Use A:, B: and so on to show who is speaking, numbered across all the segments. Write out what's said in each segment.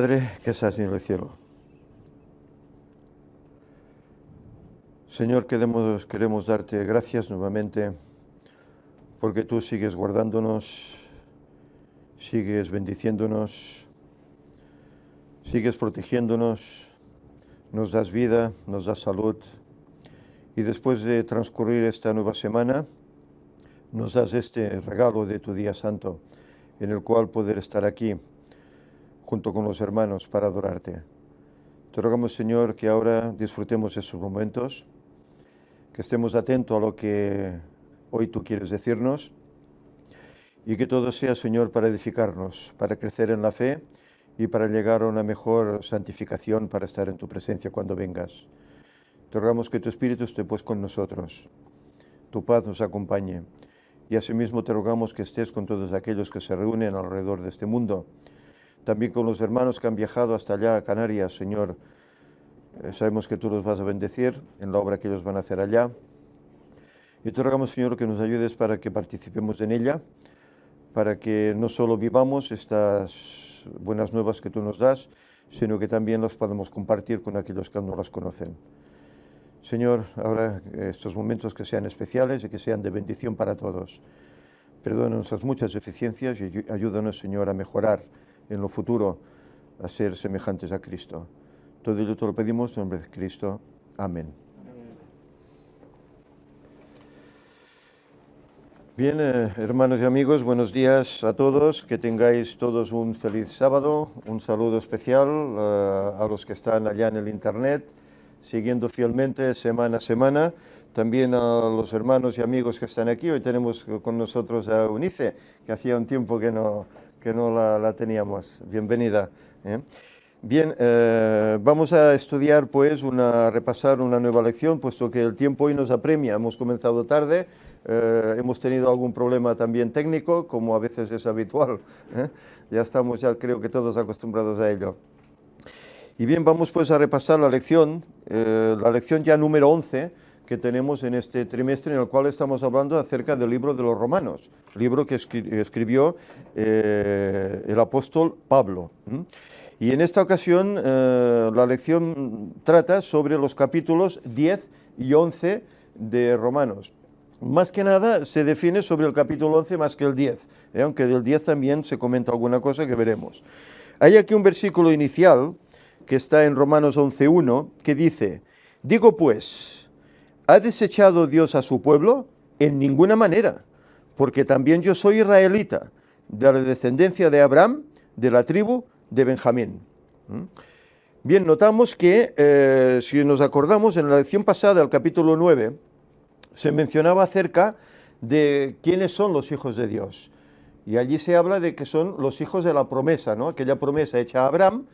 A: Padre que estás en el cielo. Señor, queremos darte gracias nuevamente porque tú sigues guardándonos, sigues bendiciéndonos, sigues protegiéndonos, nos das vida, nos das salud y después de transcurrir esta nueva semana nos das este regalo de tu día santo en el cual poder estar aquí junto con los hermanos para adorarte. Te rogamos, Señor, que ahora disfrutemos esos momentos, que estemos atentos a lo que hoy tú quieres decirnos y que todo sea, Señor, para edificarnos, para crecer en la fe y para llegar a una mejor santificación para estar en tu presencia cuando vengas. Te rogamos que tu Espíritu esté pues con nosotros, tu paz nos acompañe y asimismo te rogamos que estés con todos aquellos que se reúnen alrededor de este mundo. También con los hermanos que han viajado hasta allá a Canarias, Señor, sabemos que tú los vas a bendecir en la obra que ellos van a hacer allá. Y te rogamos, Señor, que nos ayudes para que participemos en ella, para que no solo vivamos estas buenas nuevas que tú nos das, sino que también las podamos compartir con aquellos que no las conocen. Señor, ahora estos momentos que sean especiales y que sean de bendición para todos. Perdona nuestras muchas deficiencias y ayúdanos, Señor, a mejorar en lo futuro, a ser semejantes a Cristo. Todo ello te lo pedimos en nombre de Cristo. Amén. Bien, hermanos y amigos, buenos días a todos. Que tengáis todos un feliz sábado. Un saludo especial a los que están allá en el Internet, siguiendo fielmente semana a semana. También a los hermanos y amigos que están aquí. Hoy tenemos con nosotros a Eunice, que hacía un tiempo que no la teníamos. Bienvenida. Bien, vamos a estudiar pues repasar una nueva lección, puesto que el tiempo hoy nos apremia. Hemos comenzado tarde, hemos tenido algún problema también técnico, como a veces es habitual. Ya estamos, creo que todos acostumbrados a ello. Y bien, vamos pues a repasar la lección ya número 11, que tenemos en este trimestre, en el cual estamos hablando acerca del libro de los Romanos, libro que escribió el apóstol Pablo. Y en esta ocasión la lección trata sobre los capítulos 10 y 11 de Romanos. Más que nada se define sobre el capítulo 11 más que el 10, aunque del 10 también se comenta alguna cosa que veremos. Hay aquí un versículo inicial que está en Romanos 11:1 que dice: digo pues, ¿ha desechado Dios a su pueblo? En ninguna manera, porque también yo soy israelita, de la descendencia de Abraham, de la tribu de Benjamín. Bien, notamos que, si nos acordamos, en la lección pasada, el capítulo 9, se mencionaba acerca de quiénes son los hijos de Dios. Y allí se habla de que son los hijos de la promesa, ¿no? Aquella promesa hecha a Abraham,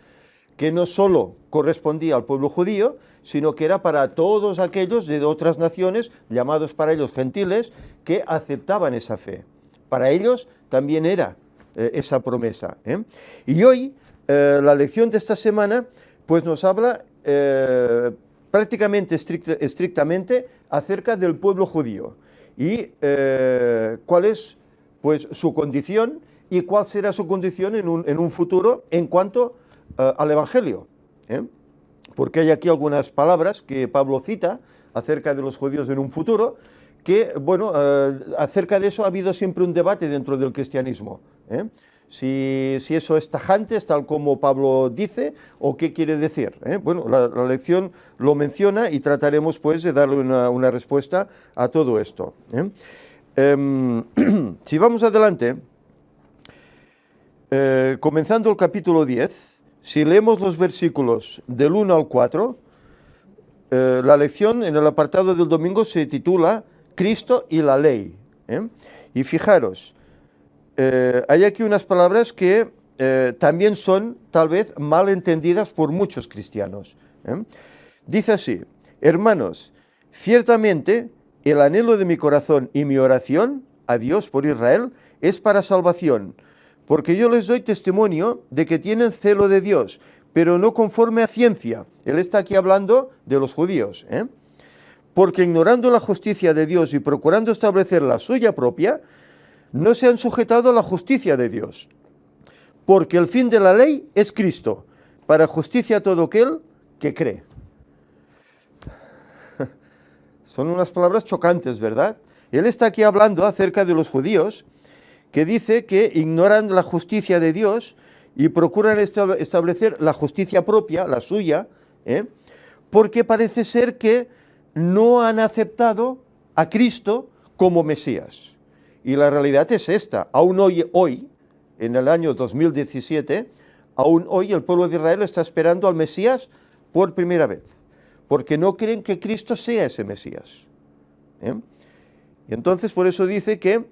A: que no solo correspondía al pueblo judío, sino que era para todos aquellos de otras naciones, llamados para ellos gentiles, que aceptaban esa fe. Para ellos también era esa promesa. Y hoy, la lección de esta semana, pues nos habla prácticamente estrictamente acerca del pueblo judío y cuál es pues su condición y cuál será su condición en un futuro en cuanto al Evangelio, porque hay aquí algunas palabras que Pablo cita acerca de los judíos en un futuro, que, bueno, acerca de eso ha habido siempre un debate dentro del cristianismo, si eso es tajante, es tal como Pablo dice, o qué quiere decir. Bueno, la lección lo menciona y trataremos pues de darle una respuesta a todo esto. Si vamos adelante, comenzando el capítulo 10, si leemos los versículos del 1 al 4, la lección en el apartado del domingo se titula Cristo y la ley. Y fijaros, hay aquí unas palabras que también son tal vez mal entendidas por muchos cristianos. Dice así: hermanos, ciertamente el anhelo de mi corazón y mi oración a Dios por Israel es para salvación, porque yo les doy testimonio de que tienen celo de Dios, pero no conforme a ciencia. Él está aquí hablando de los judíos. Porque ignorando la justicia de Dios y procurando establecer la suya propia, no se han sujetado a la justicia de Dios. Porque el fin de la ley es Cristo, para justicia a todo aquel que cree. Son unas palabras chocantes, ¿verdad? Él está aquí hablando acerca de los judíos, que dice que ignoran la justicia de Dios y procuran establecer la justicia propia, la suya, porque parece ser que no han aceptado a Cristo como Mesías. Y la realidad es esta: aún hoy, en el año 2017, aún hoy el pueblo de Israel está esperando al Mesías por primera vez, porque no creen que Cristo sea ese Mesías. Y entonces por eso dice que,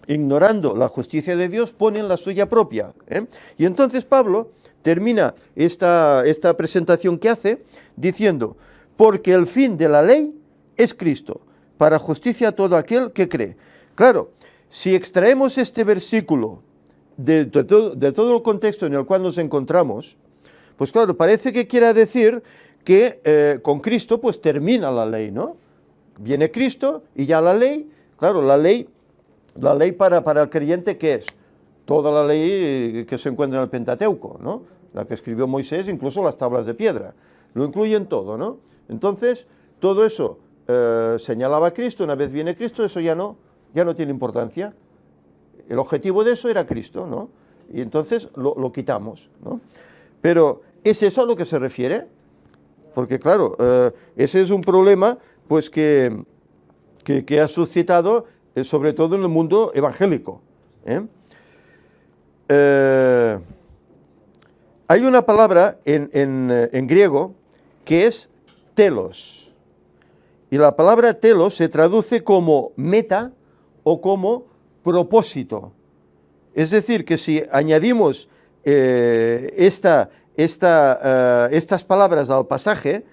A: ignorando la justicia de Dios, ponen la suya propia. Y entonces Pablo termina esta presentación que hace diciendo: porque el fin de la ley es Cristo, para justicia a todo aquel que cree. Claro, si extraemos este versículo de todo el contexto en el cual nos encontramos, pues claro, parece que quiera decir que con Cristo pues termina la ley, ¿no? Viene Cristo y ya la ley, claro, la ley para el creyente, ¿qué es? Toda la ley que se encuentra en el Pentateuco, ¿no? La que escribió Moisés, incluso las tablas de piedra, lo incluyen todo, ¿no? Entonces, todo eso señalaba a Cristo. Una vez viene Cristo, eso ya no tiene importancia. El objetivo de eso era Cristo, ¿no? Y entonces lo quitamos, ¿no? Pero, ¿es eso a lo que se refiere? Porque, claro, ese es un problema, pues, que ha suscitado, sobre todo en el mundo evangélico. Hay una palabra en griego que es telos. Y la palabra telos se traduce como meta o como propósito. Es decir, que si añadimos estas palabras al pasaje,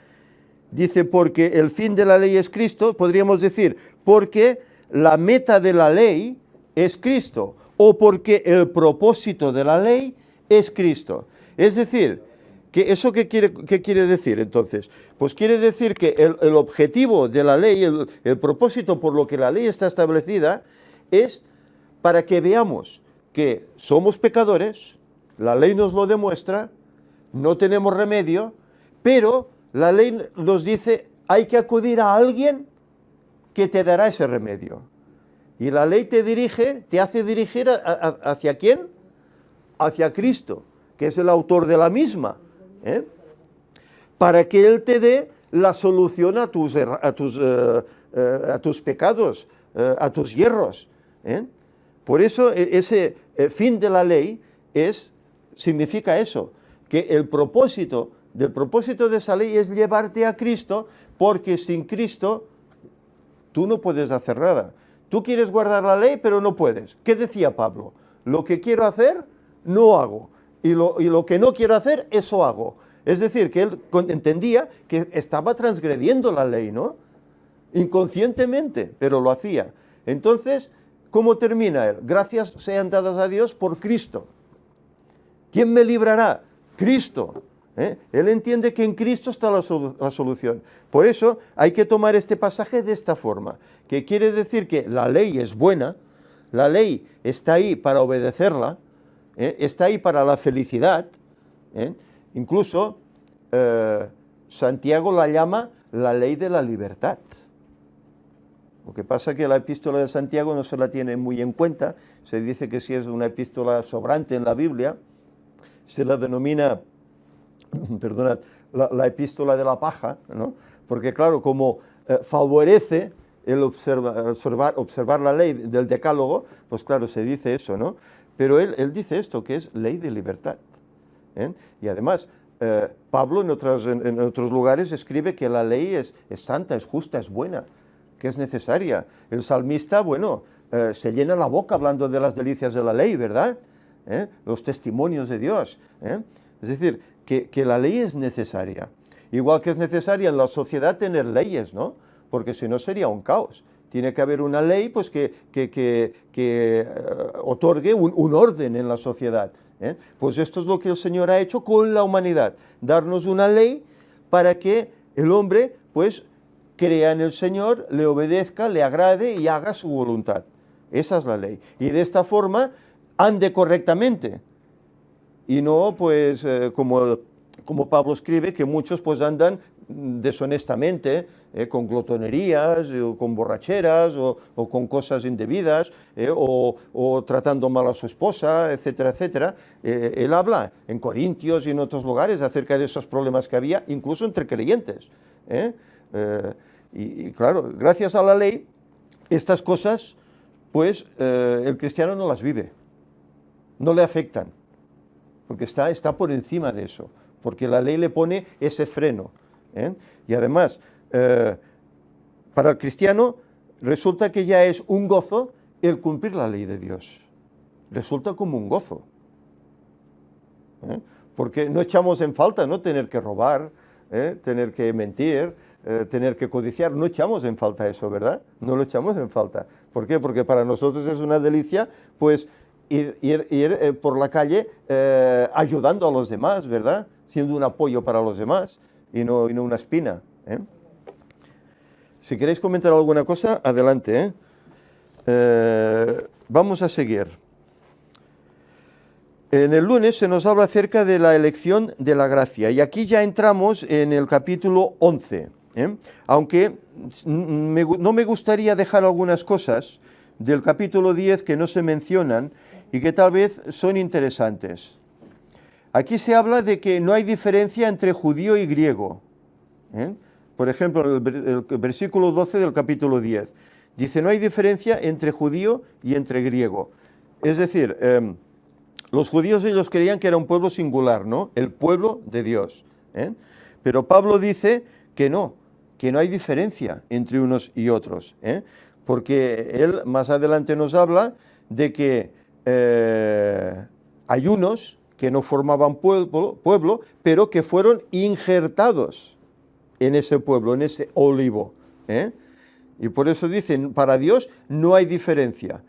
A: dice: porque el fin de la ley es Cristo, podríamos decir, porque la meta de la ley es Cristo, o porque el propósito de la ley es Cristo. Es decir, que ¿eso qué quiere decir entonces? Pues quiere decir que el objetivo de la ley, el propósito por lo que la ley está establecida, es para que veamos que somos pecadores, la ley nos lo demuestra, no tenemos remedio, pero la ley nos dice: hay que acudir a alguien que te dará ese remedio. Y la ley te hace dirigir ¿hacia quién? Hacia Cristo, que es el autor de la misma, para que Él te dé la solución a tus pecados, a tus hierros. Por eso ese fin de la ley significa eso, que el propósito de esa ley es llevarte a Cristo, porque sin Cristo tú no puedes hacer nada. Tú quieres guardar la ley, pero no puedes. ¿Qué decía Pablo? Lo que quiero hacer, no hago. Y lo que no quiero hacer, eso hago. Es decir, que él entendía que estaba transgrediendo la ley, ¿no? Inconscientemente, pero lo hacía. Entonces, ¿cómo termina él? Gracias sean dadas a Dios por Cristo. ¿Quién me librará? Cristo. Él entiende que en Cristo está la solución. Por eso hay que tomar este pasaje de esta forma, que quiere decir que la ley es buena, la ley está ahí para obedecerla, está ahí para la felicidad. Incluso Santiago la llama la ley de la libertad. Lo que pasa es que la epístola de Santiago no se la tiene muy en cuenta. Se dice que si es una epístola sobrante en la Biblia, se la denomina, perdonad, la epístola de la paja, ¿no? Porque claro, como favorece el observar la ley del decálogo, pues claro, se dice eso, ¿no? Pero él dice esto, que es ley de libertad. Y además, Pablo en otros lugares escribe que la ley es santa, es justa, es buena, que es necesaria. El salmista, bueno, se llena la boca hablando de las delicias de la ley, ¿verdad? Los testimonios de Dios. Es decir, que la ley es necesaria. Igual que es necesaria en la sociedad tener leyes, ¿no? Porque si no sería un caos. Tiene que haber una ley, pues, que otorgue un orden en la sociedad. Pues esto es lo que el Señor ha hecho con la humanidad. Darnos una ley para que el hombre, pues, crea en el Señor, le obedezca, le agrade y haga su voluntad. Esa es la ley. Y de esta forma ande correctamente. Y no, pues, como como Pablo escribe, que muchos pues andan deshonestamente, con glotonerías, o con borracheras, o con cosas indebidas, o tratando mal a su esposa, etcétera, etcétera. Él habla en Corintios y en otros lugares acerca de esos problemas que había, incluso entre creyentes. Y claro, gracias a la ley, estas cosas, pues el cristiano no las vive, no le afectan, porque está por encima de eso, porque la ley le pone ese freno. Y además, para el cristiano resulta que ya es un gozo el cumplir la ley de Dios. Resulta como un gozo. Porque no echamos en falta, ¿no?, tener que robar, tener que mentir, tener que codiciar. No echamos en falta eso, ¿verdad? No lo echamos en falta. ¿Por qué? Porque para nosotros es una delicia, pues, ir por la calle ayudando a los demás, ¿verdad? Siendo un apoyo para los demás y no una espina. Si queréis comentar alguna cosa, adelante. Vamos a seguir. En el lunes se nos habla acerca de la elección de la gracia, y aquí ya entramos en el capítulo 11. Aunque no me gustaría dejar algunas cosas del capítulo 10 que no se mencionan y que tal vez son interesantes. Aquí se habla de que no hay diferencia entre judío y griego. Por ejemplo, el versículo 12 del capítulo 10 dice: no hay diferencia entre judío y entre griego. Es decir, los judíos, ellos creían que era un pueblo singular, ¿no? El pueblo de Dios. Pero Pablo dice que no hay diferencia entre unos y otros. Porque él más adelante nos habla de que hay unos que no formaban pueblo, pero que fueron injertados en ese pueblo, en ese olivo. Y por eso dicen, para Dios no hay diferencia.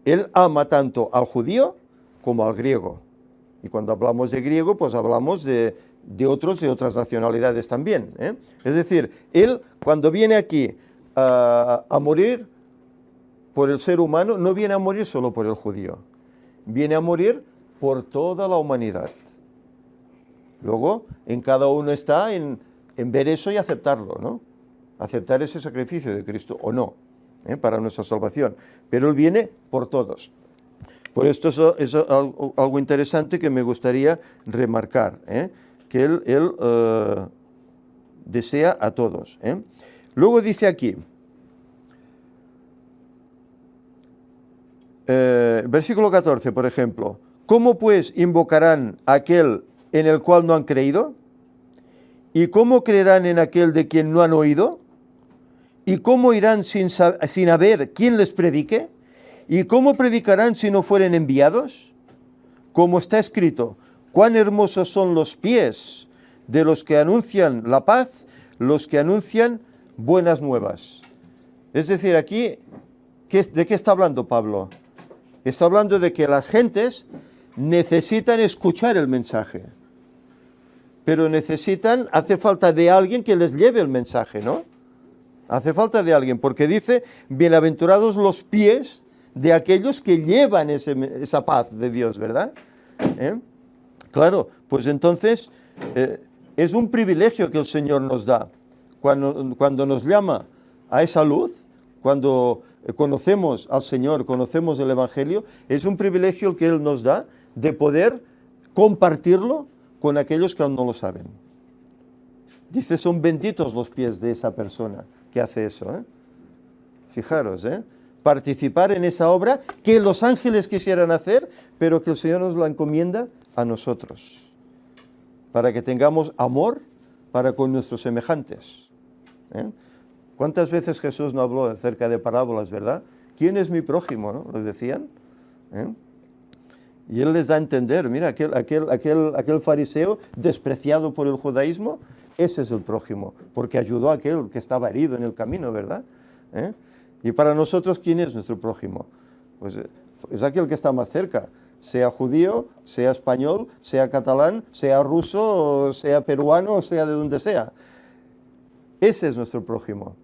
A: Él ama tanto al judío como al griego. Y cuando hablamos de griego, pues hablamos de otras nacionalidades también. Es decir, él cuando viene aquí a morir por el ser humano, no viene a morir solo por el judío, viene a morir por toda la humanidad. Luego, en cada uno está en ver eso y aceptarlo, ¿no? Aceptar ese sacrificio de Cristo o no, para nuestra salvación. Pero Él viene por todos. Por esto es algo interesante que me gustaría remarcar, que Él desea a todos. Luego dice aquí, versículo 14, por ejemplo: ¿cómo pues invocarán a aquel en el cual no han creído? ¿Y cómo creerán en aquel de quien no han oído? ¿Y cómo irán sin haber quien les predique? ¿Y cómo predicarán si no fueren enviados? Como está escrito: cuán hermosos son los pies de los que anuncian la paz, los que anuncian buenas nuevas. Es decir, aquí, ¿de qué está hablando Pablo? Está hablando de que las gentes necesitan escuchar el mensaje, pero hace falta de alguien que les lleve el mensaje, ¿no? Hace falta de alguien, porque dice: bienaventurados los pies de aquellos que llevan esa paz de Dios, ¿verdad? Claro, pues entonces es un privilegio que el Señor nos da cuando nos llama a esa luz, cuando conocemos al Señor, conocemos el Evangelio. Es un privilegio el que Él nos da de poder compartirlo con aquellos que aún no lo saben. Dice: son benditos los pies de esa persona que hace eso. Fijaros, participar en esa obra que los ángeles quisieran hacer, pero que el Señor nos la encomienda a nosotros, para que tengamos amor para con nuestros semejantes. ¿Cuántas veces Jesús no habló acerca de parábolas, verdad? ¿Quién es mi prójimo?, ¿no? Lo decían. Y Él les da a entender: mira, aquel fariseo despreciado por el judaísmo, ese es el prójimo, porque ayudó a aquel que estaba herido en el camino, ¿verdad? Y para nosotros, ¿quién es nuestro prójimo? Pues es aquel que está más cerca, sea judío, sea español, sea catalán, sea ruso, sea peruano, o sea de donde sea. Ese es nuestro prójimo.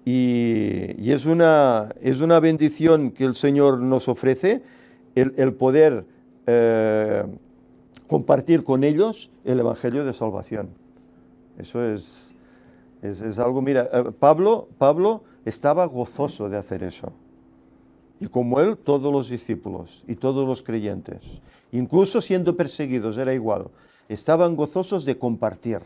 A: Y es una bendición que el Señor nos ofrece, el poder compartir con ellos el Evangelio de salvación. Eso es algo, mira, Pablo estaba gozoso de hacer eso. Y como él, todos los discípulos y todos los creyentes, incluso siendo perseguidos, era igual, estaban gozosos de compartir.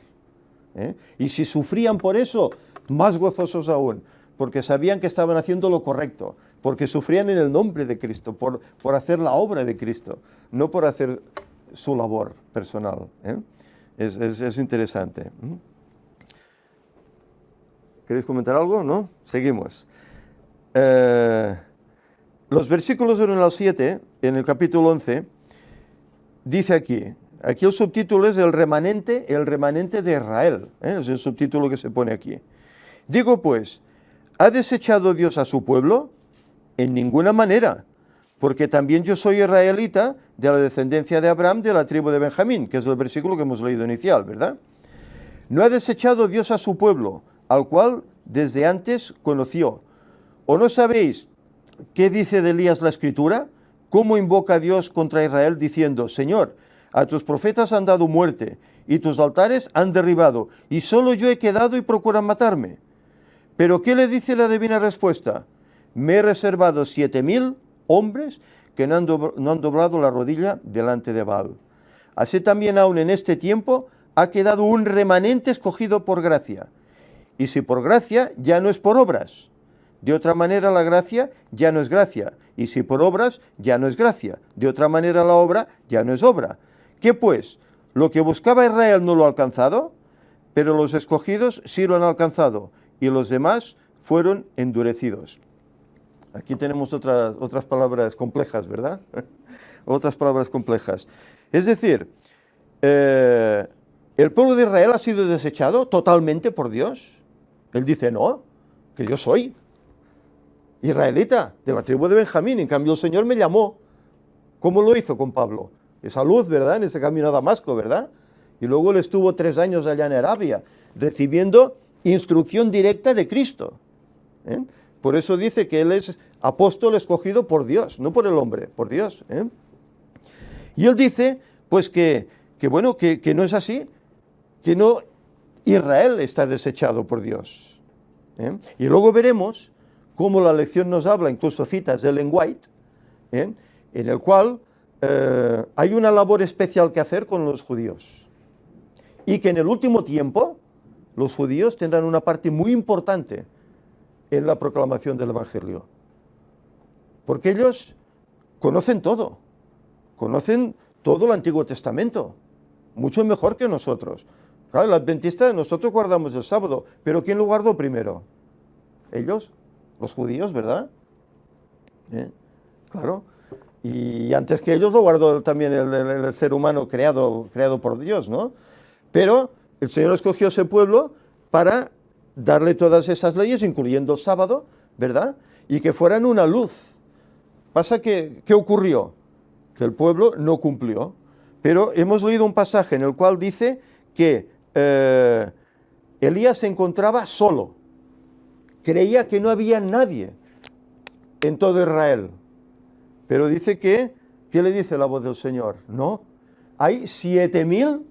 A: Y si sufrían por eso, más gozosos aún, porque sabían que estaban haciendo lo correcto, porque sufrían en el nombre de Cristo, por hacer la obra de Cristo, no por hacer su labor personal. Es interesante. ¿Queréis comentar algo? ¿No? Seguimos. Los versículos 1 al 7, en el capítulo 11, dice aquí el subtítulo es el remanente de Israel, es el subtítulo que se pone aquí. Digo pues, ¿ha desechado Dios a su pueblo? En ninguna manera, porque también yo soy israelita de la descendencia de Abraham, de la tribu de Benjamín, que es el versículo que hemos leído inicial, ¿verdad? No ha desechado Dios a su pueblo, al cual desde antes conoció. ¿O no sabéis qué dice de Elías la Escritura? ¿Cómo invoca a Dios contra Israel diciendo, Señor, a tus profetas han dado muerte, y tus altares han derribado, y solo yo he quedado y procuran matarme? ¿Pero qué le dice la divina respuesta? Me he reservado 7,000 hombres que no han doblado la rodilla delante de Baal. Así también aún en este tiempo ha quedado un remanente escogido por gracia. Y si por gracia, ya no es por obras. De otra manera la gracia ya no es gracia. Y si por obras, ya no es gracia. De otra manera la obra ya no es obra. ¿Qué pues? ¿Lo que buscaba Israel no lo ha alcanzado? Pero los escogidos sí lo han alcanzado, y los demás fueron endurecidos. Aquí tenemos otras palabras complejas, ¿verdad? Otras palabras complejas. Es decir, el pueblo de Israel ha sido desechado totalmente por Dios. Él dice, no, que yo soy israelita, de la tribu de Benjamín. En cambio, el Señor me llamó. ¿Cómo lo hizo con Pablo? Esa luz, ¿verdad? En ese camino a Damasco, ¿verdad? Y luego él estuvo 3 años allá en Arabia, recibiendo instrucción directa de Cristo. Por eso dice que él es apóstol escogido por Dios, no por el hombre, por Dios. Y él dice, pues que no es así, que no, Israel está desechado por Dios. Y luego veremos cómo la lección nos habla, incluso citas de Ellen White, en el cual hay una labor especial que hacer con los judíos. Y que en el último tiempo los judíos tendrán una parte muy importante en la proclamación del Evangelio. Porque ellos conocen todo el Antiguo Testamento, mucho mejor que nosotros. Claro, el adventista, nosotros guardamos el sábado, pero ¿quién lo guardó primero? Ellos, los judíos, ¿verdad? Claro. Y antes que ellos lo guardó también el ser humano creado por Dios, ¿no? Pero el Señor escogió ese pueblo para darle todas esas leyes, incluyendo el sábado, ¿verdad? Y que fueran una luz. Pasa que, ¿qué ocurrió? Que el pueblo no cumplió. Pero hemos leído un pasaje en el cual dice que Elías se encontraba solo. Creía que no había nadie en todo Israel. Pero dice que, ¿qué le dice la voz del Señor? No, hay 7,000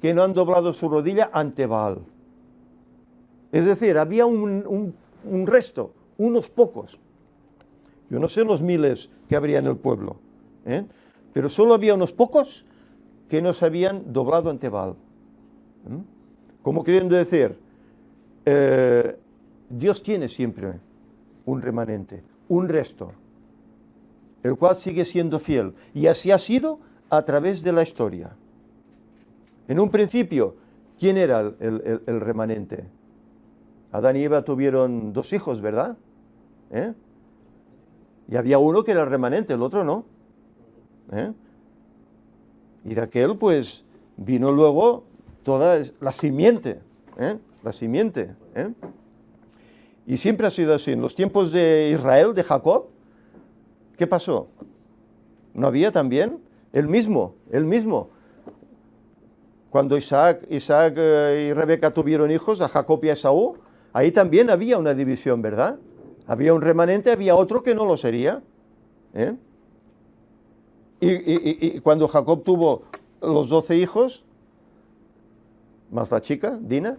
A: que no han doblado su rodilla ante Baal. Es decir, había un resto, unos pocos. Yo no sé los miles que habría en el pueblo, pero solo había unos pocos que no se habían doblado ante Baal. Como queriendo decir, Dios tiene siempre un remanente, un resto, el cual sigue siendo fiel. Y así ha sido a través de la historia. En un principio, ¿quién era el remanente? Adán y Eva tuvieron 2 hijos, ¿verdad? Y había uno que era el remanente, el otro no. Y de aquel, pues, vino luego toda la simiente. La simiente. Y siempre ha sido así. En los tiempos de Israel, de Jacob, ¿qué pasó? ¿No había también? El mismo. Cuando Isaac y Rebeca tuvieron hijos, a Jacob y a Esaú, ahí también había una división, ¿verdad? Había un remanente, había otro que no lo sería. Y cuando Jacob tuvo los 12 hijos, más la chica, Dina,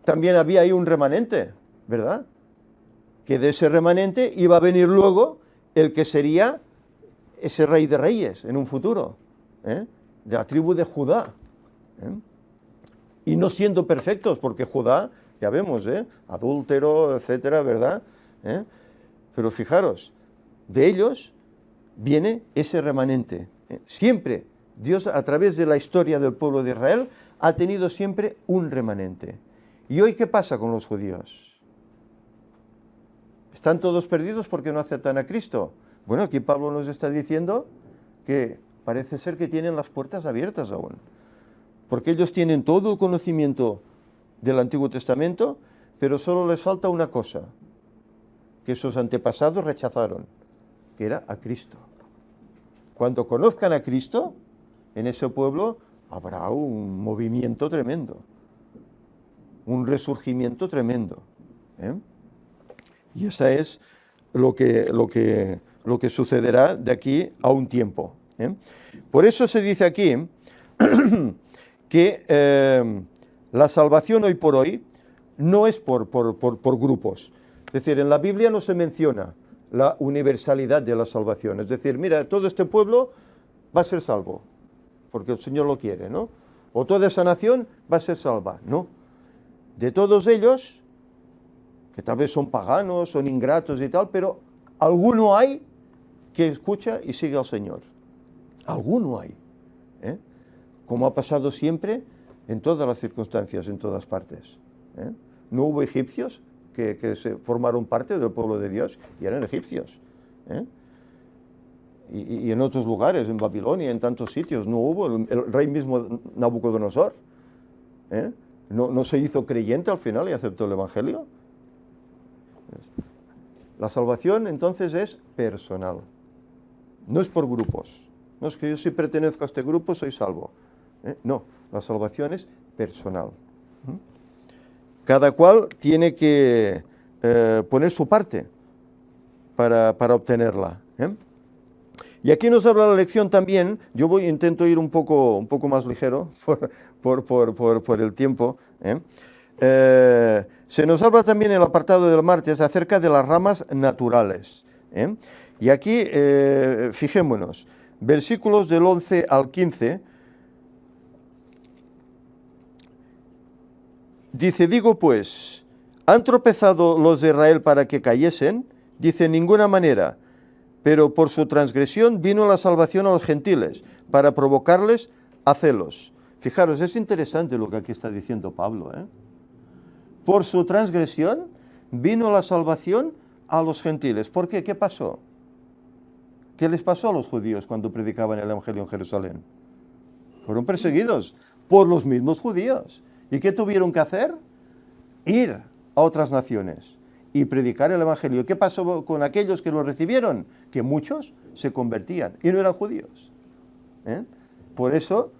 A: también había ahí un remanente, ¿verdad? Que de ese remanente iba a venir luego el que sería ese rey de reyes en un futuro, de la tribu de Judá. Y no siendo perfectos, porque Judá, ya vemos, adúltero, etcétera, ¿verdad? Pero fijaros, de ellos viene ese remanente. Siempre Dios, a través de la historia del pueblo de Israel, ha tenido siempre un remanente. ¿Y hoy qué pasa con los judíos? ¿Están todos perdidos porque no aceptan a Cristo? Bueno, aquí Pablo nos está diciendo que parece ser que tienen las puertas abiertas aún, porque ellos tienen todo el conocimiento del Antiguo Testamento, pero solo les falta una cosa, que sus antepasados rechazaron, que era a Cristo. Cuando conozcan a Cristo, en ese pueblo habrá un movimiento tremendo, un resurgimiento tremendo. Y eso es lo que sucederá de aquí a un tiempo. Por eso se dice aquí que la salvación hoy por hoy no es por grupos. Es decir, en la Biblia no se menciona la universalidad de la salvación. Es decir, mira, todo este pueblo va a ser salvo, porque el Señor lo quiere, ¿no? O toda esa nación va a ser salva. No. De todos ellos, que tal vez son paganos, son ingratos y tal, pero alguno hay que escucha y sigue al Señor. Alguno hay. Como ha pasado siempre en todas las circunstancias, en todas partes. No hubo egipcios que se formaron parte del pueblo de Dios y eran egipcios. Y en otros lugares, en Babilonia, en tantos sitios, no hubo. El rey mismo, Nabucodonosor, no se hizo creyente al final y aceptó el Evangelio. La salvación entonces es personal, no es por grupos. No es que yo si pertenezco a este grupo soy salvo. No, la salvación es personal. Cada cual tiene que poner su parte para obtenerla. Y aquí nos habla la lección también. Yo intento ir un poco más ligero por el tiempo. Se nos habla también en el apartado del martes acerca de las ramas naturales. Y aquí, fijémonos, versículos del 11 al 15, dice, digo pues, ¿han tropezado los de Israel para que cayesen? Dice, en ninguna manera, pero por su transgresión vino la salvación a los gentiles, para provocarles a celos. Fijaros, es interesante lo que aquí está diciendo Pablo, Por su transgresión vino la salvación a los gentiles. ¿Por qué? ¿Qué pasó? ¿Qué les pasó a los judíos cuando predicaban el Evangelio en Jerusalén? Fueron perseguidos por los mismos judíos. ¿Y qué tuvieron que hacer? Ir a otras naciones y predicar el Evangelio. ¿Qué pasó con aquellos que lo recibieron? Que muchos se convertían y no eran judíos. Por eso,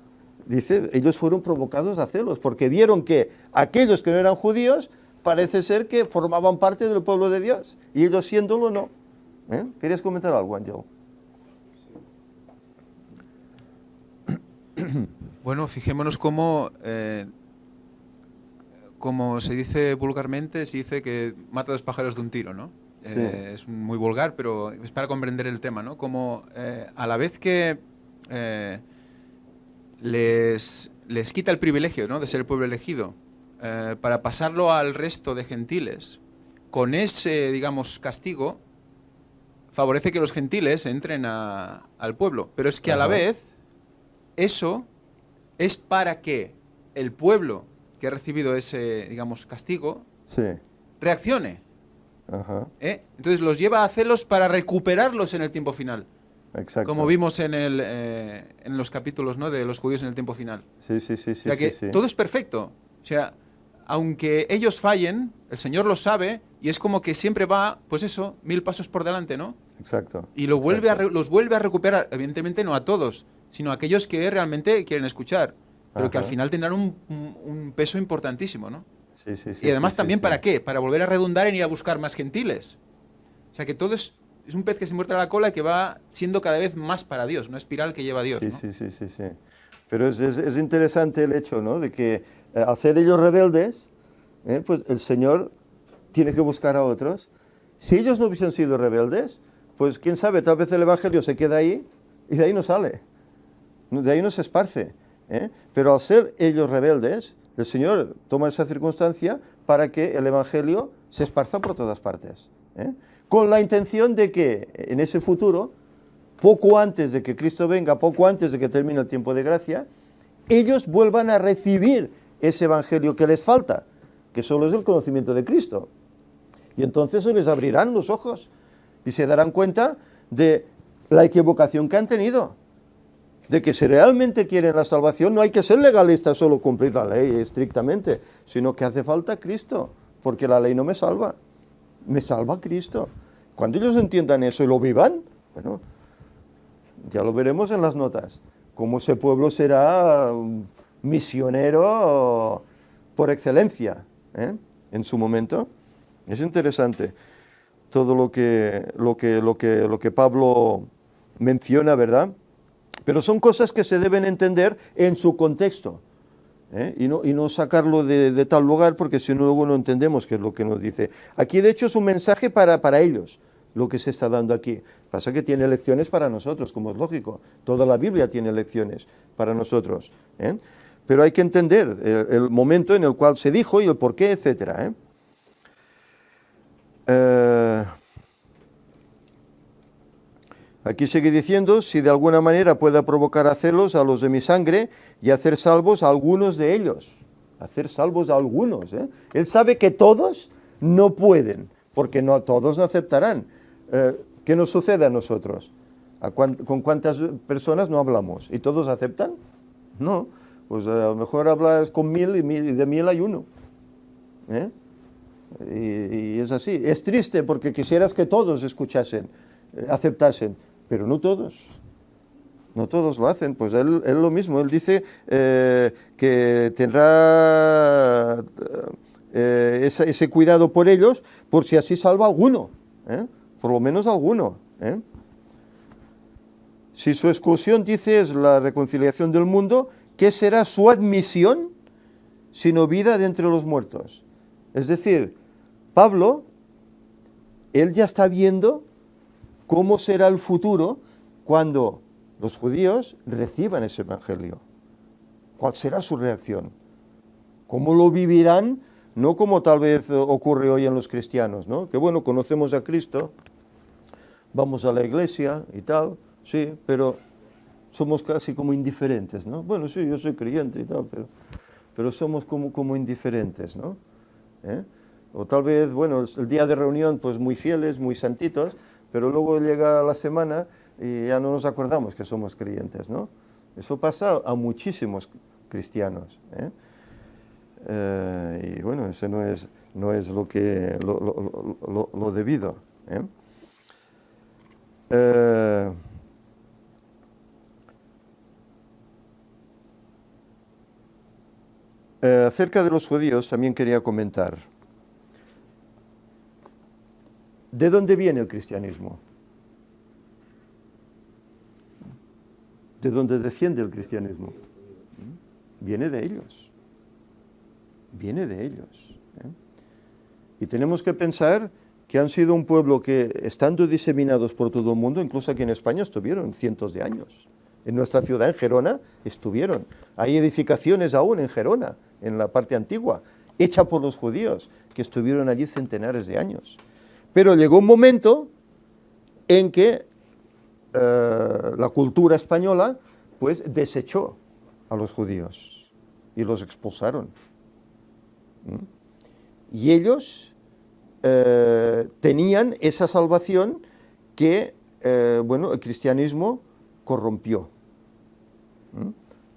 A: dice, ellos fueron provocados a celos, porque vieron que aquellos que no eran judíos parece ser que formaban parte del pueblo de Dios, y ellos siéndolo no. ¿Querías comentar algo, Ángel?
B: Bueno, fijémonos cómo, como se dice vulgarmente, se dice que mata a dos pájaros de un tiro, ¿no? Sí. Es muy vulgar, pero es para comprender el tema, ¿no? Como a la vez que les quita el privilegio, ¿no?, de ser el pueblo elegido, para pasarlo al resto de gentiles, con ese, digamos, castigo, favorece que los gentiles entren al pueblo. Pero es que a la vez, eso es para que el pueblo que ha recibido ese, digamos, castigo, reaccione. Entonces los lleva a celos para recuperarlos en el tiempo final. Exacto. Como vimos en los capítulos, ¿no?, de los judíos en el tiempo final. O sea que todo es perfecto. O sea, aunque ellos fallen, el Señor lo sabe y es como que siempre va, pues eso, 1000 pasos por delante, ¿no? Exacto. Y los vuelve a recuperar, evidentemente no a todos, sino a aquellos que realmente quieren escuchar, pero que al final tendrán un peso importantísimo, ¿no? Y además también, ¿para qué? Para volver a redundar en ir a buscar más gentiles. O sea que todo es un pez que se muerde la cola y que va siendo cada vez más para Dios, una espiral que lleva a Dios, ¿no?
A: Sí. Pero es interesante el hecho, ¿no?, de que al ser ellos rebeldes, pues el Señor tiene que buscar a otros. Si ellos no hubiesen sido rebeldes, pues quién sabe, tal vez el Evangelio se queda ahí y de ahí no sale, de ahí no se esparce. Pero al ser ellos rebeldes, el Señor toma esa circunstancia para que el Evangelio se esparza por todas partes, con la intención de que en ese futuro, poco antes de que Cristo venga, poco antes de que termine el tiempo de gracia, ellos vuelvan a recibir ese Evangelio que les falta, que solo es el conocimiento de Cristo. Y entonces se les abrirán los ojos y se darán cuenta de la equivocación que han tenido, de que si realmente quieren la salvación no hay que ser legalistas, solo cumplir la ley estrictamente, sino que hace falta Cristo, porque la ley no me salva Cristo. Cuando ellos entiendan eso y lo vivan, bueno, ya lo veremos en las notas, cómo ese pueblo será misionero por excelencia, en su momento. Es interesante todo lo que Pablo menciona, ¿verdad? Pero son cosas que se deben entender en su contexto, y no sacarlo de tal lugar, porque si no luego no entendemos qué es lo que nos dice. Aquí de hecho es un mensaje para ellos, lo que se está dando aquí. Pasa que tiene lecciones para nosotros, como es lógico. Toda la Biblia tiene lecciones para nosotros, pero hay que entender el momento en el cual se dijo y el porqué, etcétera. Aquí sigue diciendo, si de alguna manera pueda provocar a celos a los de mi sangre y hacer salvos a algunos de ellos. Hacer salvos a algunos. Él sabe que todos no pueden, porque no todos no aceptarán. ¿Qué nos sucede a nosotros? ¿Con cuántas personas no hablamos? ¿Y todos aceptan? No. Pues a lo mejor hablas con 1000 y de 1000 hay uno. Y es así. Es triste porque quisieras que todos escuchasen, aceptasen, pero no todos. No todos lo hacen. Pues él lo mismo. Él dice que tendrá ese cuidado por ellos, por si así salva a alguno. Por lo menos a alguno. Si su exclusión, dice, es la reconciliación del mundo, ¿qué será su admisión sino vida de entre los muertos? Es decir, Pablo, él ya está viendo cómo será el futuro cuando los judíos reciban ese evangelio. ¿Cuál será su reacción? ¿Cómo lo vivirán? No como tal vez ocurre hoy en los cristianos, ¿no? Que bueno, conocemos a Cristo, vamos a la iglesia y tal, sí, pero somos casi como indiferentes, ¿no? Bueno, sí, yo soy creyente y tal, pero somos como indiferentes, ¿no? O tal vez, bueno, el día de reunión, pues muy fieles, muy santitos, pero luego llega la semana y ya no nos acordamos que somos creyentes, ¿no? Eso pasa a muchísimos cristianos, y bueno, eso no es lo debido, acerca de los judíos también quería comentar. ¿De dónde viene el cristianismo? ¿De dónde desciende el cristianismo? Viene de ellos. Viene de ellos. Y tenemos que pensar que han sido un pueblo que, estando diseminados por todo el mundo, incluso aquí en España, estuvieron cientos de años. En nuestra ciudad, en Gerona, estuvieron. Hay edificaciones aún en Gerona, en la parte antigua, hecha por los judíos, que estuvieron allí centenares de años. Pero llegó un momento en que la cultura española pues desechó a los judíos y los expulsaron. Y ellos tenían esa salvación que bueno, el cristianismo corrompió.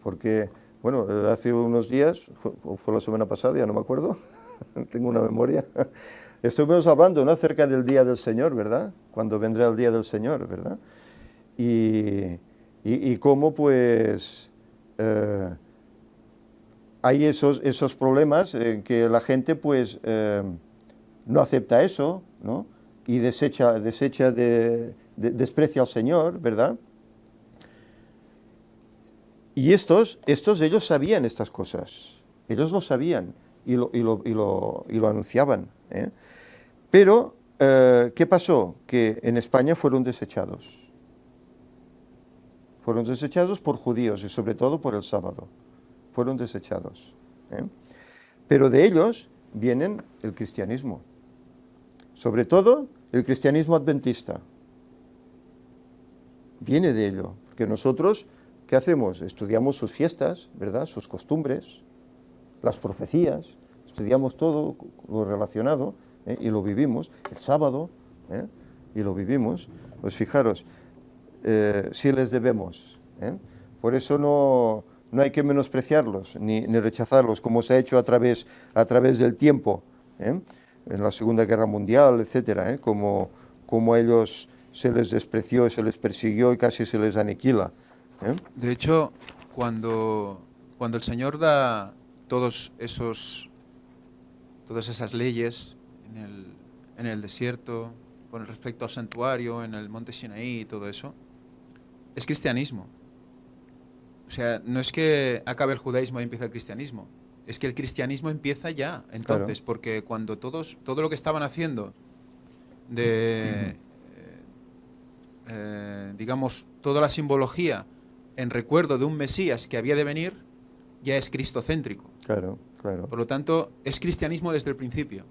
A: Porque, bueno, hace unos días, fue la semana pasada, ya no me acuerdo, tengo una memoria, estuvimos hablando, ¿no?, acerca del día del Señor, ¿verdad? Cuando vendrá el día del Señor, ¿verdad? Y cómo, pues, hay esos problemas en que la gente, pues, no acepta eso, ¿no? Y desprecia al Señor, ¿verdad? Y ellos sabían estas cosas, ellos lo sabían y lo anunciaban, ¿eh? Pero, ¿qué pasó? Que en España fueron desechados. Fueron desechados por judíos y sobre todo por el sábado. Fueron desechados, ¿eh? Pero de ellos vienen el cristianismo. Sobre todo el cristianismo adventista. Viene de ello, porque nosotros, ¿qué hacemos? Estudiamos sus fiestas, ¿verdad? Sus costumbres, las profecías, estudiamos todo lo relacionado, ¿eh? Y lo vivimos, el sábado, ¿eh? Y lo vivimos. Pues fijaros, sí les debemos, ¿eh? Por eso no hay que menospreciarlos ni rechazarlos, como se ha hecho a través del tiempo, ¿eh? En la Segunda Guerra Mundial, etcétera, ¿eh? Como a ellos se les despreció, se les persiguió y casi se les aniquila, ¿eh?
B: De hecho, cuando el Señor da todas esas leyes en el desierto, con respecto al santuario, en el monte Sinaí y todo eso, es cristianismo. O sea, no es que acabe el judaísmo y empiece el cristianismo, es que el cristianismo empieza ya, entonces, claro. Porque cuando todo lo que estaban haciendo digamos, toda la simbología en recuerdo de un Mesías que había de venir, ya es cristocéntrico.
A: Claro, claro.
B: Por lo tanto, es cristianismo desde el principio.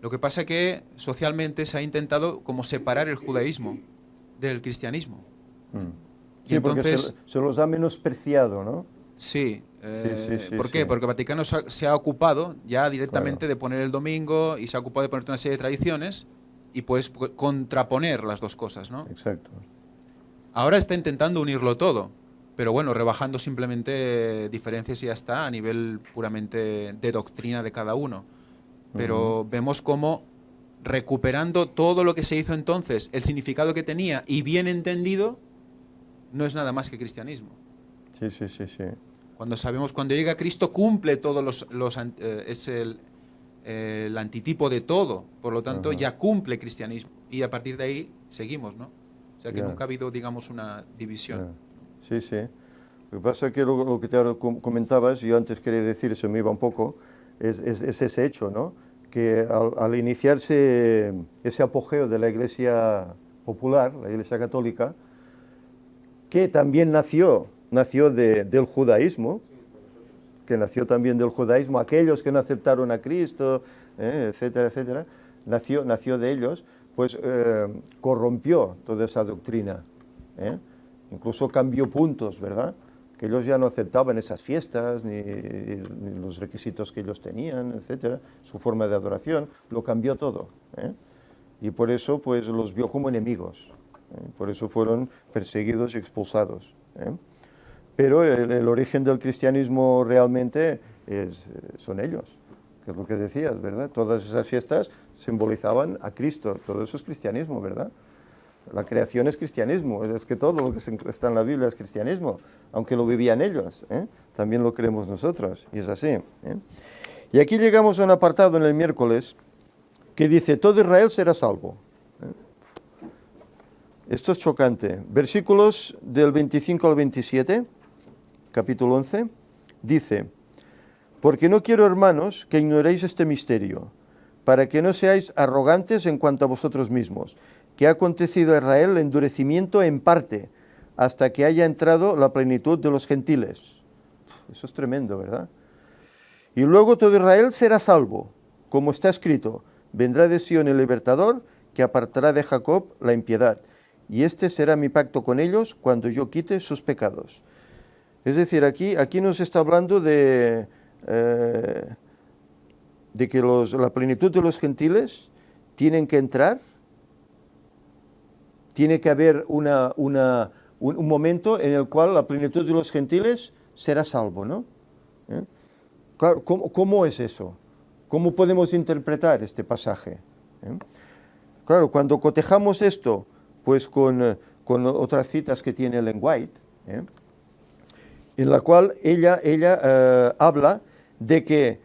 B: Lo que pasa es que socialmente se ha intentado como separar el judaísmo del cristianismo.
A: Sí, entonces, porque se los ha menospreciado, ¿no?
B: Sí. ¿Por qué? Porque Vaticano se ha ocupado ya directamente de poner el domingo y se ha ocupado de poner una serie de tradiciones y pues contraponer las dos cosas, ¿no?
A: Exacto.
B: Ahora está intentando unirlo todo, pero bueno, rebajando simplemente diferencias y ya está, a nivel puramente de doctrina de cada uno. Pero vemos cómo recuperando todo lo que se hizo entonces, el significado que tenía y bien entendido, no es nada más que cristianismo.
A: Sí.
B: Cuando llega Cristo cumple todos es el antitipo de todo, por lo tanto ya cumple cristianismo y a partir de ahí seguimos, ¿no? O sea que nunca ha habido, digamos, una división.
A: Sí. Lo que pasa es que lo que te comentabas, yo antes quería decir, se me iba un poco, es ese hecho, ¿no? Que al iniciarse ese apogeo de la Iglesia popular, la Iglesia católica, que también nació del judaísmo, aquellos que no aceptaron a Cristo, etcétera, nació de ellos, pues corrompió toda esa doctrina, ¿eh? Incluso cambió puntos, ¿verdad? Que ellos ya no aceptaban esas fiestas, ni los requisitos que ellos tenían, etcétera, su forma de adoración, lo cambió todo, ¿eh? Y por eso pues los vio como enemigos, ¿eh? Por eso fueron perseguidos y expulsados, ¿eh? Pero el origen del cristianismo realmente son ellos, que es lo que decías, ¿verdad? Todas esas fiestas simbolizaban a Cristo, todo eso es cristianismo, ¿verdad? La creación es cristianismo, es que todo lo que está en la Biblia es cristianismo, aunque lo vivían ellos, ¿eh? También lo creemos nosotros, y es así, ¿eh? Y aquí llegamos a un apartado en el miércoles que dice, todo Israel será salvo, ¿eh? Esto es chocante. Versículos del 25 al 27, capítulo 11, dice, porque no quiero, hermanos, que ignoréis este misterio, para que no seáis arrogantes en cuanto a vosotros mismos, que ha acontecido a Israel el endurecimiento en parte, hasta que haya entrado la plenitud de los gentiles. Eso es tremendo, ¿verdad? Y luego todo Israel será salvo, como está escrito, vendrá de Sión el libertador, que apartará de Jacob la impiedad, y este será mi pacto con ellos cuando yo quite sus pecados. Es decir, aquí nos está hablando de que la plenitud de los gentiles tienen que entrar. Tiene que haber un momento en el cual la plenitud de los gentiles será salvo, ¿no? Claro, ¿cómo es eso? ¿Cómo podemos interpretar este pasaje? Claro, cuando cotejamos esto, pues con otras citas que tiene Ellen White, en la cual ella habla de que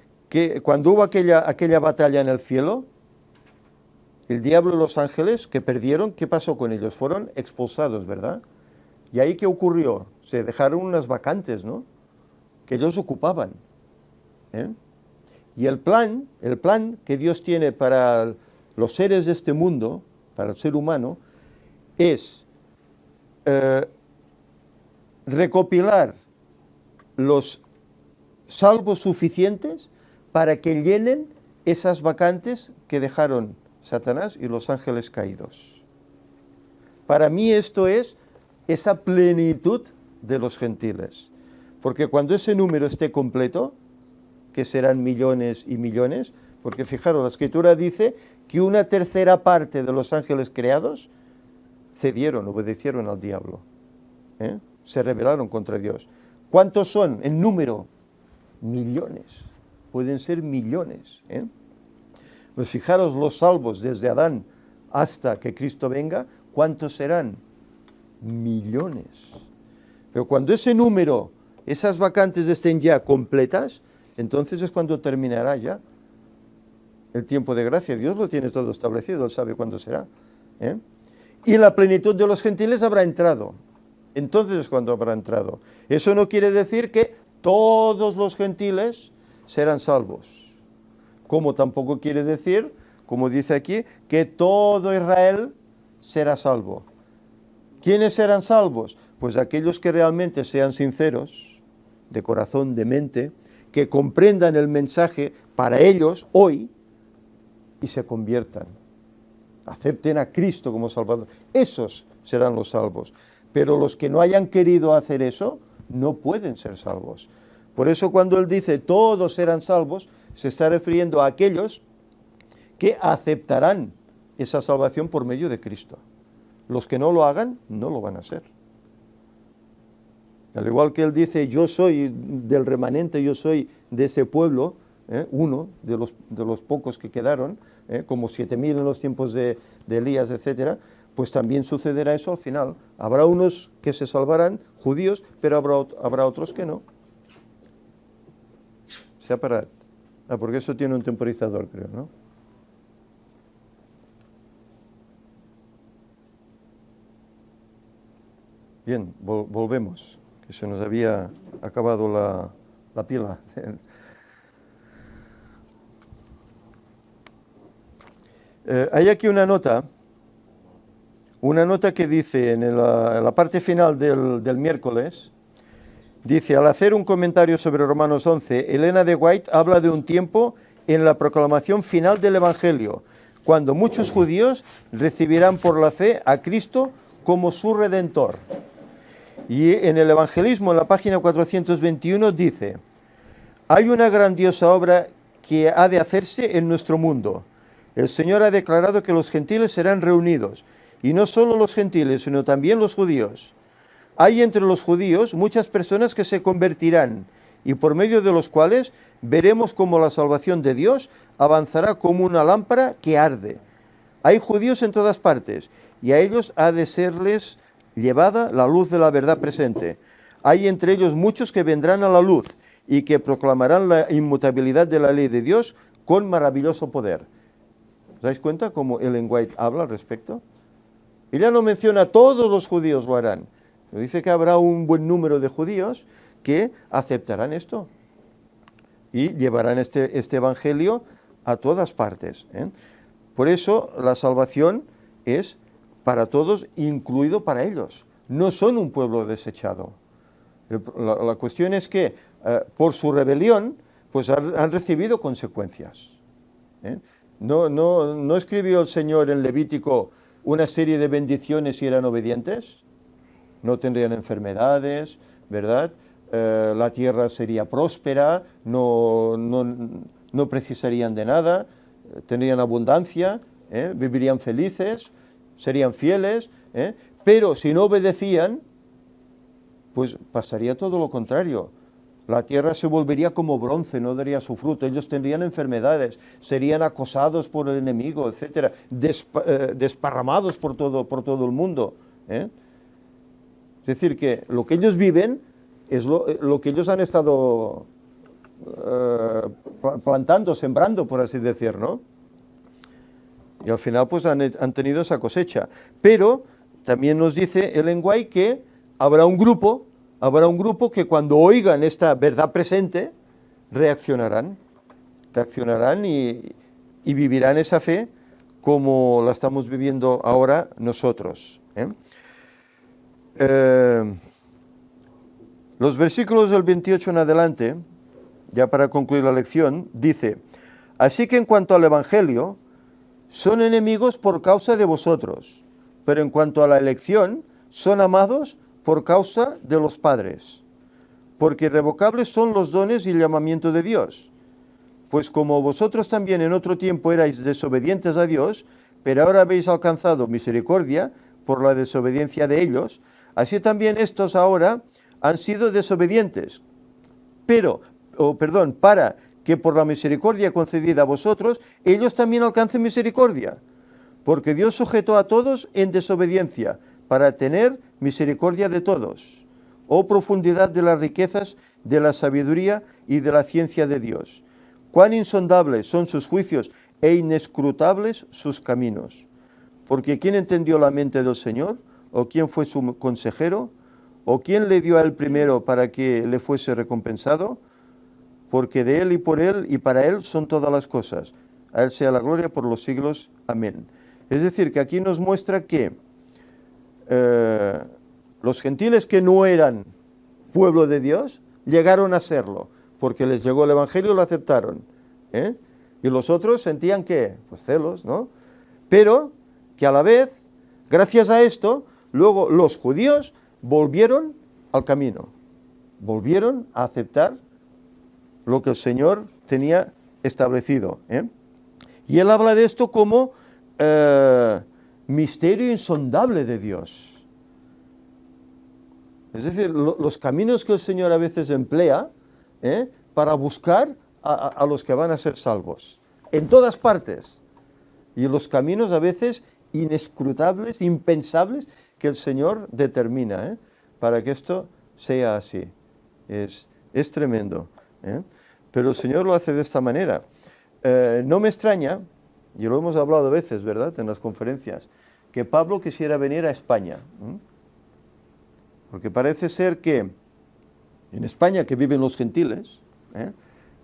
A: cuando hubo aquella batalla en el cielo, el diablo y los ángeles que perdieron, ¿qué pasó con ellos? Fueron expulsados, ¿verdad? ¿Y ahí qué ocurrió? se dejaron unas vacantes, ¿no?, que ellos ocupaban. Y el plan que Dios tiene para los seres de este mundo, para el ser humano, es recopilar los salvos suficientes para que llenen esas vacantes que dejaron Satanás y los ángeles caídos. Para mí esto es esa plenitud de los gentiles, porque cuando ese número esté completo, que serán millones y millones, porque fijaros, la Escritura dice que una tercera parte de los ángeles creados cedieron, obedecieron al diablo, se rebelaron contra Dios. ¿Cuántos son en número? Millones, pueden ser millones. Pues fijaros los salvos desde Adán hasta que Cristo venga, ¿cuántos serán? Millones. Pero cuando ese número, esas vacantes estén ya completas, entonces es cuando terminará ya el tiempo de gracia. Dios lo tiene todo establecido, Él sabe cuándo será. Y la plenitud de los gentiles habrá entrado. Entonces es cuando habrá entrado. Eso no quiere decir que todos los gentiles serán salvos. Como tampoco quiere decir, como dice aquí, que todo Israel será salvo. ¿Quiénes serán salvos? Pues aquellos que realmente sean sinceros, de corazón, de mente, que comprendan el mensaje para ellos hoy y se conviertan. Acepten a Cristo como Salvador. Esos serán los salvos. Pero los que no hayan querido hacer eso, no pueden ser salvos. Por eso cuando él dice todos serán salvos, se está refiriendo a aquellos que aceptarán esa salvación por medio de Cristo. Los que no lo hagan, no lo van a ser. Al igual que él dice, yo soy del remanente, yo soy de ese pueblo, uno de los pocos que quedaron, como 7.000 en los tiempos de Elías, etcétera, pues también sucederá eso al final. Habrá unos que se salvarán, judíos, pero habrá otros que no. Se ha parado. Porque eso tiene un temporizador, creo, ¿no? Bien, volvemos, que se nos había acabado la pila. Hay aquí una nota que dice en la parte final del miércoles, dice, al hacer un comentario sobre Romanos 11, Elena de White habla de un tiempo en la proclamación final del Evangelio, cuando muchos judíos recibirán por la fe a Cristo como su Redentor. Y en el Evangelismo, en la página 421, dice, hay una grandiosa obra que ha de hacerse en nuestro mundo. El Señor ha declarado que los gentiles serán reunidos, y no solo los gentiles, sino también los judíos. Hay entre los judíos muchas personas que se convertirán, y por medio de los cuales veremos cómo la salvación de Dios avanzará como una lámpara que arde. Hay judíos en todas partes, y a ellos ha de serles llevada la luz de la verdad presente. Hay entre ellos muchos que vendrán a la luz, y que proclamarán la inmutabilidad de la ley de Dios con maravilloso poder. ¿Os dais cuenta cómo Ellen White habla al respecto? Ella no menciona todos los judíos lo harán. Dice que habrá un buen número de judíos que aceptarán esto y llevarán este evangelio a todas partes. Por eso la salvación es para todos, incluido para ellos. No son un pueblo desechado. La cuestión es que por su rebelión pues han recibido consecuencias. No escribió el Señor en Levítico una serie de bendiciones si eran obedientes. No tendrían enfermedades, ¿verdad? La tierra sería próspera, no precisarían de nada, tendrían abundancia, vivirían felices, serían fieles, pero si no obedecían, pues pasaría todo lo contrario. La tierra se volvería como bronce, no daría su fruto, ellos tendrían enfermedades, serían acosados por el enemigo, etcétera, desparramados por todo el mundo. Es decir, que lo que ellos viven es lo que ellos han estado plantando, sembrando, por así decir, ¿no? Y al final pues han tenido esa cosecha. Pero también nos dice Ellen White que habrá un grupo habrá un grupo que cuando oigan esta verdad presente, reaccionarán y vivirán esa fe como la estamos viviendo ahora nosotros. Los versículos del 28 en adelante, ya para concluir la lección, dice: así que en cuanto al Evangelio, son enemigos por causa de vosotros, pero en cuanto a la elección, son amados por causa de los padres, porque irrevocables son los dones y el llamamiento de Dios. Pues como vosotros también en otro tiempo erais desobedientes a Dios, pero ahora habéis alcanzado misericordia por la desobediencia de ellos, así también estos ahora han sido desobedientes, para que por la misericordia concedida a vosotros, ellos también alcancen misericordia. Porque Dios sujetó a todos en desobediencia, para tener misericordia de todos. Oh profundidad de las riquezas, de la sabiduría y de la ciencia de Dios. Cuán insondables son sus juicios e inescrutables sus caminos. Porque ¿quién entendió la mente del Señor? ¿O quién fue su consejero? ¿O quién le dio a él primero para que le fuese recompensado? Porque de él y por él y para él son todas las cosas. A él sea la gloria por los siglos. Amén. Es decir, que aquí nos muestra que los gentiles que no eran pueblo de Dios llegaron a serlo, porque les llegó el Evangelio y lo aceptaron. Y los otros sentían que, pues celos, ¿no? Pero que a la vez, gracias a esto, luego los judíos volvieron al camino, volvieron a aceptar lo que el Señor tenía establecido. Y él habla de esto como misterio insondable de Dios. Es decir, los caminos que el Señor a veces emplea para buscar a los que van a ser salvos, en todas partes. Y los caminos a veces inescrutables, impensables, que el Señor determina para que esto sea así. Es tremendo. Pero el Señor lo hace de esta manera. No me extraña, y lo hemos hablado a veces, ¿verdad?, en las conferencias, que Pablo quisiera venir a España. Porque parece ser que en España, que viven los gentiles,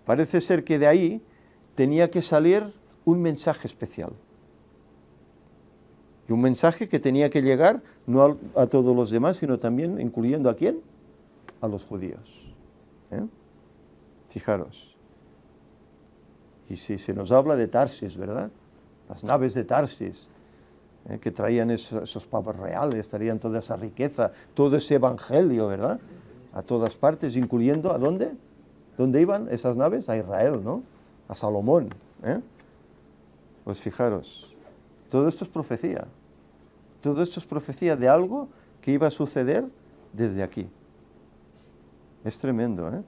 A: parece ser que de ahí tenía que salir un mensaje especial. Y un mensaje que tenía que llegar no a todos los demás, sino también incluyendo ¿a quién? A los judíos. Fijaros. Y si se nos habla de Tarsis, ¿verdad? Las naves de Tarsis, que traían esos pavos reales, traían toda esa riqueza, todo ese evangelio, ¿verdad? A todas partes, incluyendo ¿a dónde? ¿Dónde iban esas naves? A Israel, ¿no? A Salomón. Pues fijaros, todo esto es profecía. Todo esto es profecía de algo que iba a suceder desde aquí. Es tremendo,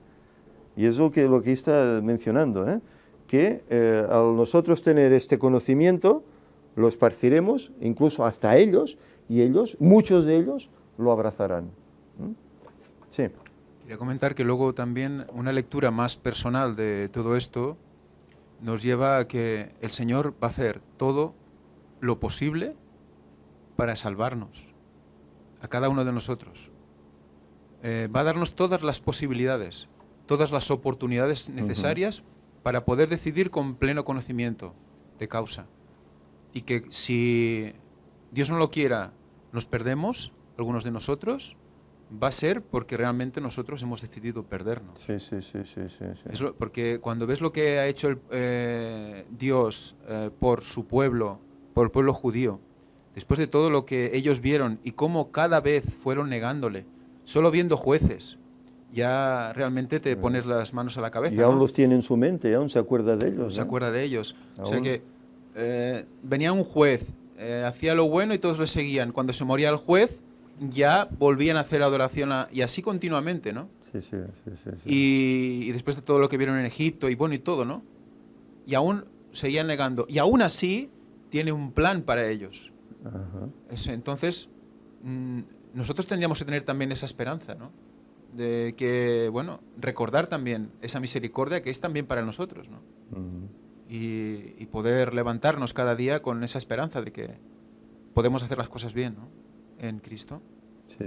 A: Y es lo que está mencionando, que al nosotros tener este conocimiento, lo esparciremos incluso hasta ellos, y ellos, muchos de ellos, lo abrazarán. Sí.
B: Quería comentar que luego también una lectura más personal de todo esto nos lleva a que el Señor va a hacer todo lo posible para salvarnos, a cada uno de nosotros. Va a darnos todas las posibilidades, todas las oportunidades necesarias para poder decidir con pleno conocimiento de causa. Y que si Dios no lo quiera, nos perdemos, algunos de nosotros, va a ser porque realmente nosotros hemos decidido perdernos.
A: Sí.
B: Porque cuando ves lo que ha hecho Dios por su pueblo, por el pueblo judío, después de todo lo que ellos vieron y cómo cada vez fueron negándole, solo viendo jueces, ya realmente te pones las manos a la cabeza.
A: Y aún los tiene en su mente, aún se acuerda de ellos.
B: Se acuerda de ellos. ¿Aún? O sea que venía un juez, hacía lo bueno y todos le seguían. Cuando se moría el juez, ya volvían a hacer adoración y así continuamente, ¿no?
A: Sí.
B: Y después de todo lo que vieron en Egipto y bueno y todo, ¿no? Y aún seguían negando. Y aún así tiene un plan para ellos. Entonces, nosotros tendríamos que tener también esa esperanza, ¿no? De que, bueno, recordar también esa misericordia que es también para nosotros, ¿no? Y poder levantarnos cada día con esa esperanza de que podemos hacer las cosas bien, ¿no? En Cristo.
A: Sí.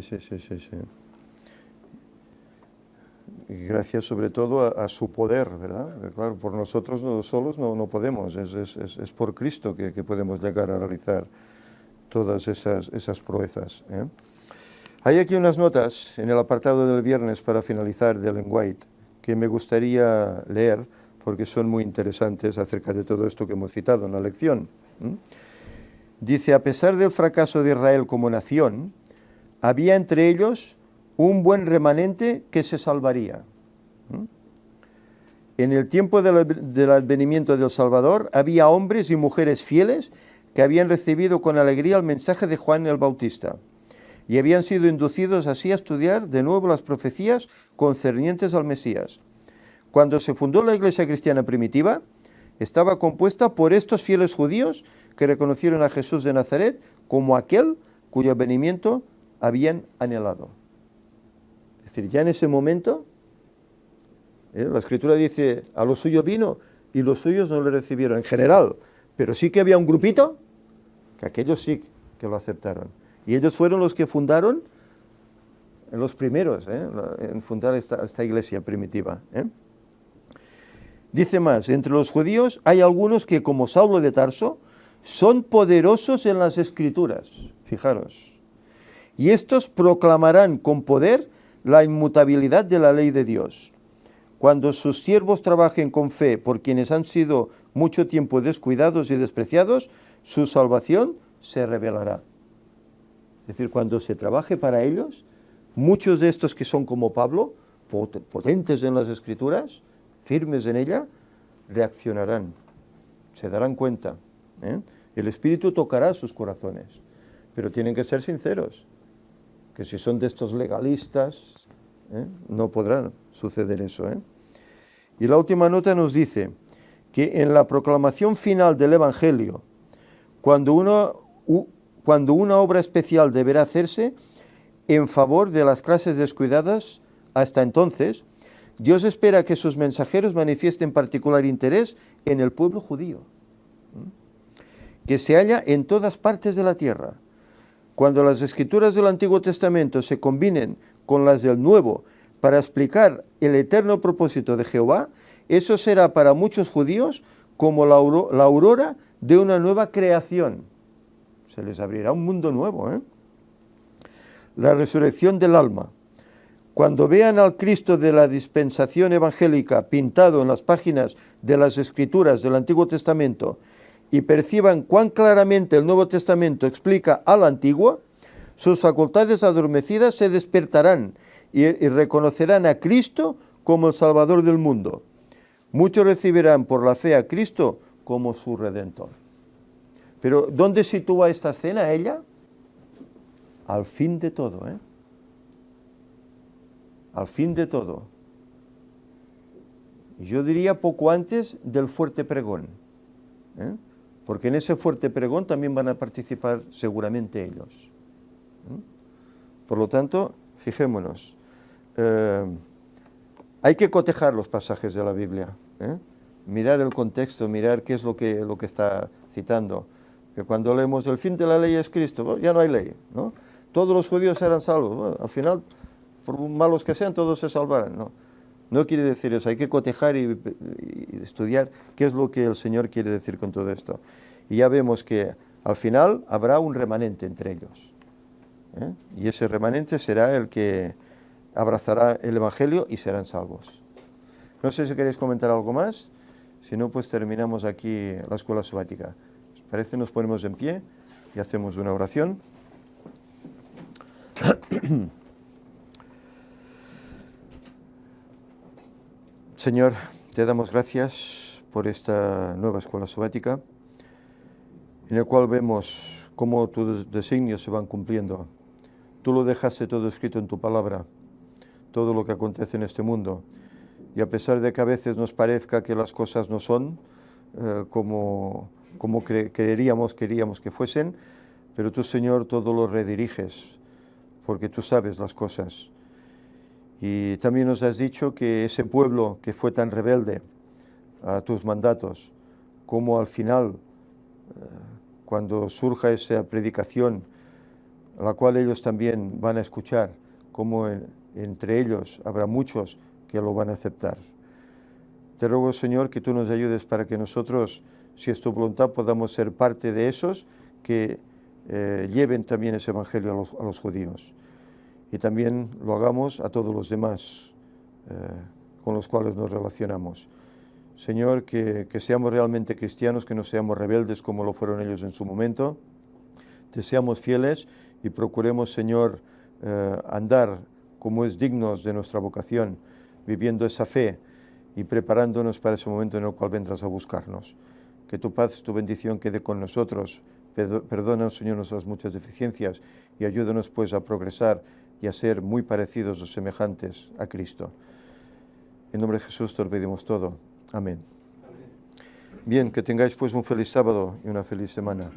A: Y gracias sobre todo a su poder, ¿verdad? Porque, claro, por nosotros solos no podemos, es por Cristo que podemos llegar a realizar todas esas proezas, ¿eh? Hay aquí unas notas en el apartado del viernes para finalizar de Ellen White que me gustaría leer porque son muy interesantes acerca de todo esto que hemos citado en la lección. Dice, a pesar del fracaso de Israel como nación, había entre ellos un buen remanente que se salvaría. En el tiempo del advenimiento del Salvador había hombres y mujeres fieles que habían recibido con alegría el mensaje de Juan el Bautista y habían sido inducidos así a estudiar de nuevo las profecías concernientes al Mesías. Cuando se fundó la iglesia cristiana primitiva, estaba compuesta por estos fieles judíos que reconocieron a Jesús de Nazaret como aquel cuyo advenimiento habían anhelado. Es decir, ya en ese momento, la Escritura dice, a los suyos vino y los suyos no le recibieron en general, pero sí que había un grupito que aquellos sí que lo aceptaron. Y ellos fueron los que fundaron, los primeros, en fundar esta iglesia primitiva. Dice más, entre los judíos hay algunos que, como Saulo de Tarso, son poderosos en las Escrituras, fijaros, y estos proclamarán con poder la inmutabilidad de la ley de Dios. Cuando sus siervos trabajen con fe por quienes han sido mucho tiempo descuidados y despreciados, su salvación se revelará. Es decir, cuando se trabaje para ellos, muchos de estos que son como Pablo, potentes en las Escrituras, firmes en ella, reaccionarán, se darán cuenta. El Espíritu tocará sus corazones, pero tienen que ser sinceros, que si son de estos legalistas, no podrá suceder eso. Y la última nota nos dice que en la proclamación final del Evangelio, cuando una obra especial deberá hacerse en favor de las clases descuidadas hasta entonces, Dios espera que sus mensajeros manifiesten particular interés en el pueblo judío, que se halla en todas partes de la tierra. Cuando las escrituras del Antiguo Testamento se combinen con las del Nuevo para explicar el eterno propósito de Jehová, eso será para muchos judíos como la aurora de una nueva creación. Se les abrirá un mundo nuevo, La resurrección del alma. Cuando vean al Cristo de la dispensación evangélica pintado en las páginas de las Escrituras del Antiguo Testamento y perciban cuán claramente el Nuevo Testamento explica al Antiguo, sus facultades adormecidas se despertarán y reconocerán a Cristo como el Salvador del mundo. Muchos recibirán por la fe a Cristo como su Redentor. Pero ¿dónde sitúa esta escena ella? Al fin de todo, Al fin de todo. Yo diría poco antes del fuerte pregón, porque en ese fuerte pregón también van a participar seguramente ellos. Por lo tanto, fijémonos, hay que cotejar los pasajes de la Biblia, mirar el contexto, mirar qué es lo que está citando. Que cuando leemos el fin de la ley es Cristo, ya no hay ley, ¿no? Todos los judíos serán salvos. Bueno, al final, por malos que sean, todos se salvarán. No quiere decir eso, hay que cotejar y estudiar qué es lo que el Señor quiere decir con todo esto. Y ya vemos que al final habrá un remanente entre ellos. Y ese remanente será el que abrazará el Evangelio y serán salvos. No sé si queréis comentar algo más, si no, pues terminamos aquí la escuela sabática. ¿Os parece? Nos ponemos en pie y hacemos una oración. Señor, te damos gracias por esta nueva escuela sabática, en la cual vemos cómo tus designios se van cumpliendo. Tú lo dejaste todo escrito en tu palabra, todo lo que acontece en este mundo. Y a pesar de que a veces nos parezca que las cosas no son como queríamos que fuesen, pero tú, Señor, todo lo rediriges, porque tú sabes las cosas. Y también nos has dicho que ese pueblo que fue tan rebelde a tus mandatos, como al final, cuando surja esa predicación, a la cual ellos también van a escuchar, como entre ellos habrá muchos que lo van a aceptar. Te ruego, Señor, que tú nos ayudes para que nosotros, si es tu voluntad, podamos ser parte de esos que lleven también ese evangelio a los judíos. Y también lo hagamos a todos los demás con los cuales nos relacionamos. Señor, que seamos realmente cristianos, que no seamos rebeldes como lo fueron ellos en su momento. Te seamos fieles y procuremos, Señor, andar como es dignos de nuestra vocación, viviendo esa fe y preparándonos para ese momento en el cual vendrás a buscarnos. Que tu paz, tu bendición quede con nosotros. Perdónanos, Señor, nuestras muchas deficiencias y ayúdanos pues a progresar y a ser muy parecidos o semejantes a Cristo. En nombre de Jesús te lo pedimos todo. Amén. Bien, que tengáis pues un feliz sábado y una feliz semana.